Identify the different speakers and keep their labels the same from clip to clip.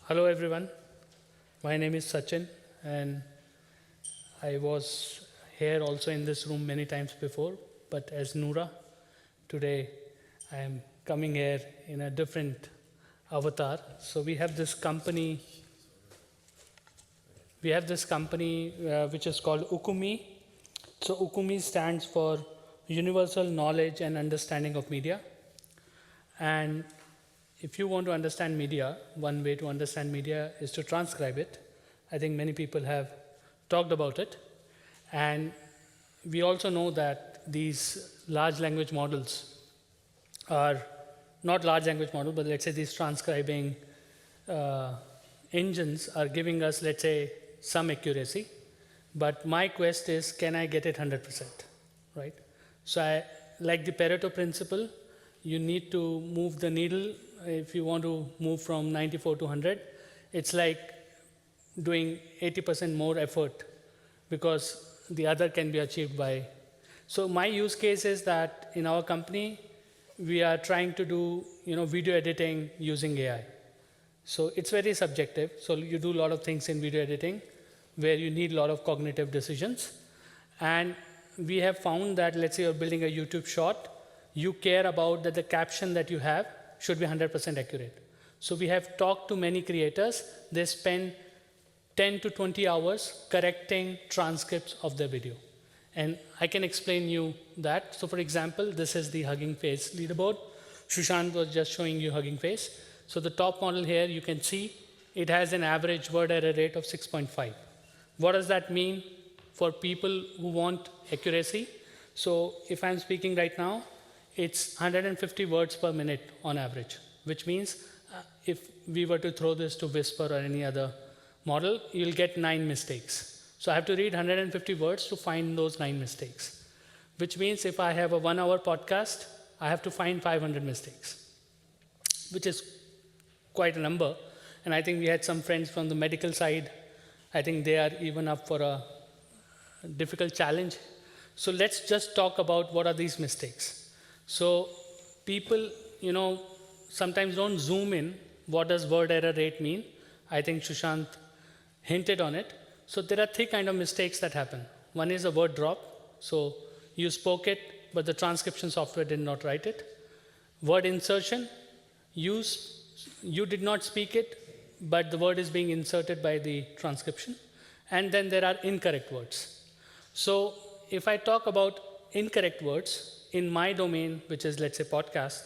Speaker 1: Hello everyone, my name is Sachin and I was here also in this room many times before, but as Noora, today I am coming here in a different avatar. So we have this company which is called Ukumi. So Ukumi stands for Universal Knowledge and Understanding of Media. And if you want to understand media, one way to understand media is to transcribe it. I think many people have talked about it. And we also know that these large language models are not large language model, but let's say these transcribing engines are giving us, let's say, some accuracy. But my quest is, can I get it 100%, right? So like the Pareto principle, you need to move the needle. If you want to move from 94 to 100, it's like doing 80% more effort because the other can be achieved by. So my use case is that in our company, we are trying to do video editing using AI. So it's very subjective. So you do a lot of things in video editing where you need a lot of cognitive decisions. And we have found that, let's say you're building a YouTube short, you care about that the caption that you have should be 100% accurate. So we have talked to many creators. They spend 10 to 20 hours correcting transcripts of their video. And I can explain you that. So for example, this is the Hugging Face leaderboard. Sushant was just showing you Hugging Face. So the top model here, you can see it has an average word error rate of 6.5. What does that mean for people who want accuracy? So if I'm speaking right now, it's 150 words per minute on average, which means if we were to throw this to Whisper or any other model, you'll get 9 mistakes. So I have to read 150 words to find those 9 mistakes, which means if I have a 1-hour podcast, I have to find 500 mistakes, which is quite a number. And I think we had some friends from the medical side. I think they are even up for a difficult challenge. So let's just talk about what are these mistakes. So people, sometimes don't zoom in. What does word error rate mean? I think Sushant hinted on it. So there are 3 kinds of mistakes that happen. One is a word drop. So you spoke it, but the transcription software did not write it. Word insertion. You did not speak it, but the word is being inserted by the transcription. And then there are incorrect words. So if I talk about incorrect words, in my domain, which is, let's say, podcast,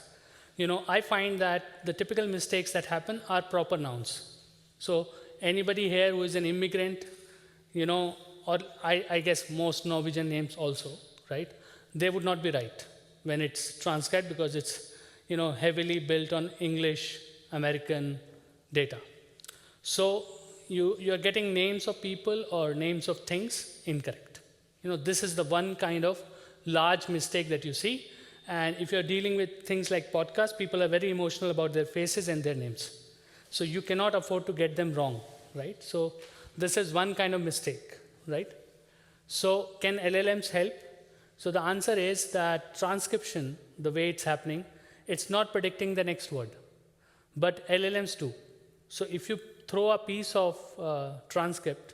Speaker 1: I find that the typical mistakes that happen are proper nouns. So anybody here who is an immigrant, or I guess most Norwegian names also, right? They would not be right when it's transcribed because it's, heavily built on English, American data. So you're getting names of people or names of things incorrect. This is the one kind of large mistake that you see. And if you're dealing with things like podcasts, people are very emotional about their faces and their names. So you cannot afford to get them wrong, right? So this is one kind of mistake, right? So can LLMs help? So the answer is that transcription, the way it's happening, it's not predicting the next word, but LLMs do. So if you throw a piece of transcript,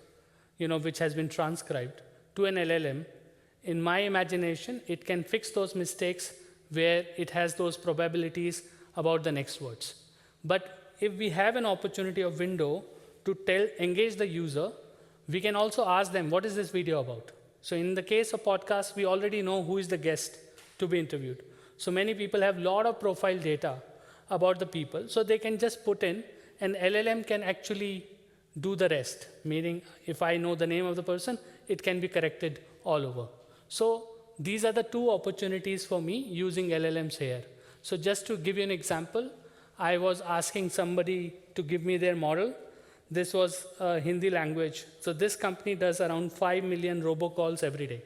Speaker 1: which has been transcribed to an LLM, in my imagination, it can fix those mistakes where it has those probabilities about the next words. But if we have an opportunity of window to engage the user, we can also ask them, what is this video about? So in the case of podcasts, we already know who is the guest to be interviewed. So many people have a lot of profile data about the people. So they can just put in, and LLM can actually do the rest. Meaning, if I know the name of the person, it can be corrected all over. So these are the 2 opportunities for me using LLMs here. So just to give you an example, I was asking somebody to give me their model. This was Hindi language. So this company does around 5 million robocalls every day.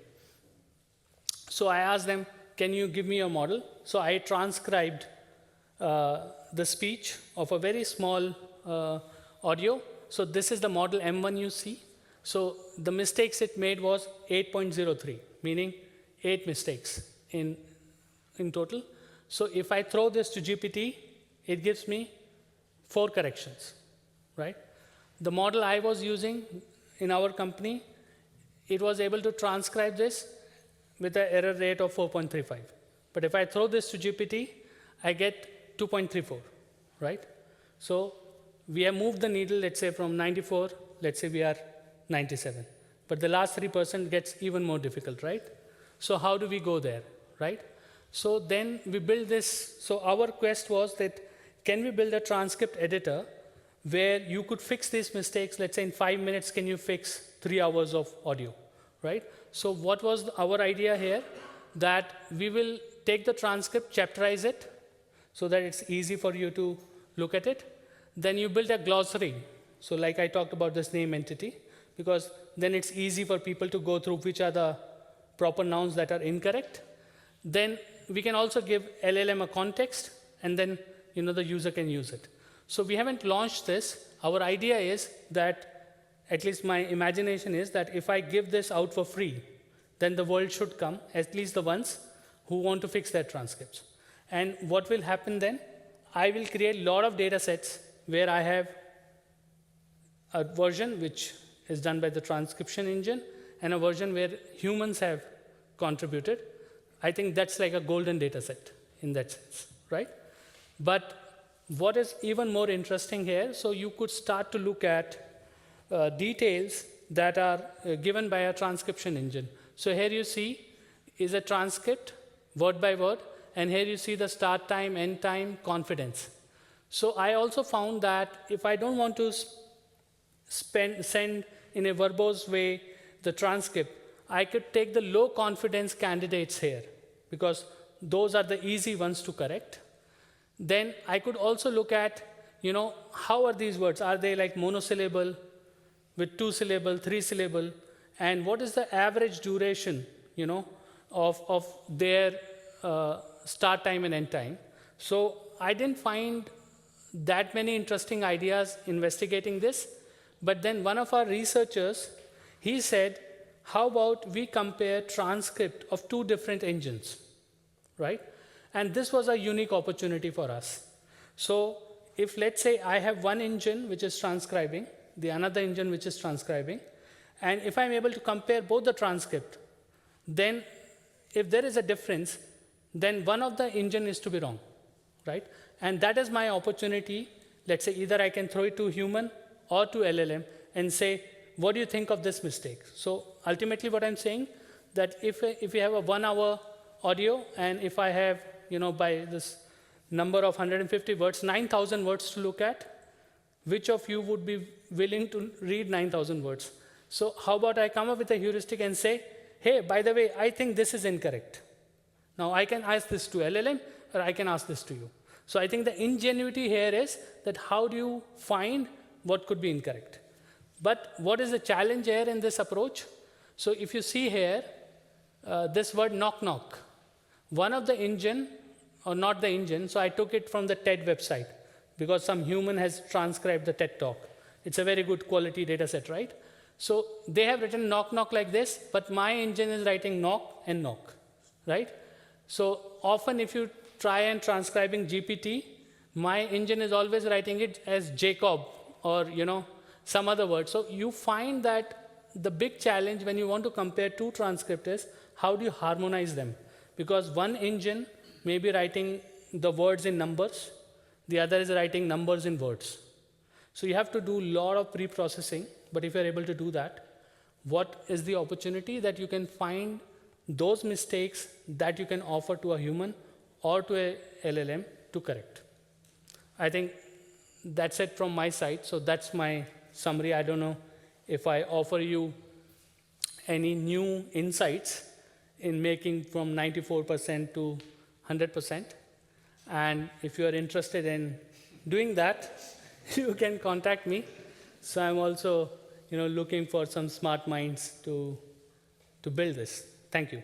Speaker 1: So I asked them, can you give me a model? So I transcribed the speech of a very small audio. So this is the model M1 you see. So the mistakes it made was 8.03, meaning 8 mistakes in total. So if I throw this to GPT, it gives me 4 corrections, right? The model I was using in our company, it was able to transcribe this with an error rate of 4.35. But if I throw this to GPT, I get 2.34, right? So we have moved the needle, let's say from 94, let's say we are 97. But the last 3% gets even more difficult, right? So how do we go there, right? So then we build this. So our quest was that, can we build a transcript editor where you could fix these mistakes? Let's say in 5 minutes, can you fix 3 hours of audio, right? So what was our idea here? That we will take the transcript, chapterize it, so that it's easy for you to look at it. Then you build a glossary. So like I talked about this name entity, because then it's easy for people to go through which are the proper nouns that are incorrect. Then we can also give LLM a context, and then the user can use it. So we haven't launched this. Our idea is that, at least my imagination is that if I give this out for free, then the world should come, at least the ones who want to fix their transcripts. And what will happen then? I will create a lot of data sets where I have a version which is done by the transcription engine and a version where humans have contributed. I think that's like a golden data set in that sense, right? But what is even more interesting here, so you could start to look at details that are given by a transcription engine. So here you see is a transcript, word by word, and here you see the start time, end time, confidence. So I also found that if I don't want to send in a verbose way the transcript, I could take the low confidence candidates here, because those are the easy ones to correct. Then I could also look at, how are these words? Are they like monosyllable, with 2-syllable, 3-syllable? And what is the average duration, of their start time and end time? So I didn't find that many interesting ideas investigating this. But then one of our researchers, he said, how about we compare transcript of 2 different engines, right? And this was a unique opportunity for us. So if, let's say, I have one engine which is transcribing, the another engine which is transcribing, and if I'm able to compare both the transcript, then if there is a difference, then one of the engine is to be wrong, right? And that is my opportunity. Let's say either I can throw it to human or to LLM and say, what do you think of this mistake? So ultimately what I'm saying, that if you have a 1 hour audio, and if I have, by this number of 150 words, 9,000 words to look at, which of you would be willing to read 9,000 words? So how about I come up with a heuristic and say, hey, by the way, I think this is incorrect. Now I can ask this to LLM, or I can ask this to you. So I think the ingenuity here is that how do you find what could be incorrect? But what is the challenge here in this approach? So if you see here, this word knock knock, one of the engine, or not the engine, so I took it from the TED website, because some human has transcribed the TED talk. It's a very good quality data set, right? So they have written knock knock like this, but my engine is writing knock and knock, right? So often if you try and transcribing GPT, my engine is always writing it as Jacob, or some other word. So you find that the big challenge when you want to compare 2 transcripts is how do you harmonize them? Because one engine may be writing the words in numbers, the other is writing numbers in words. So you have to do a lot of pre-processing, but if you're able to do that, what is the opportunity that you can find those mistakes that you can offer to a human or to a LLM to correct? I think that's it from my side. So that's my summary. I don't know if I offer you any new insights in making from 94% to 100%. And if you are interested in doing that, you can contact me. So I'm also looking for some smart minds to build this. Thank you.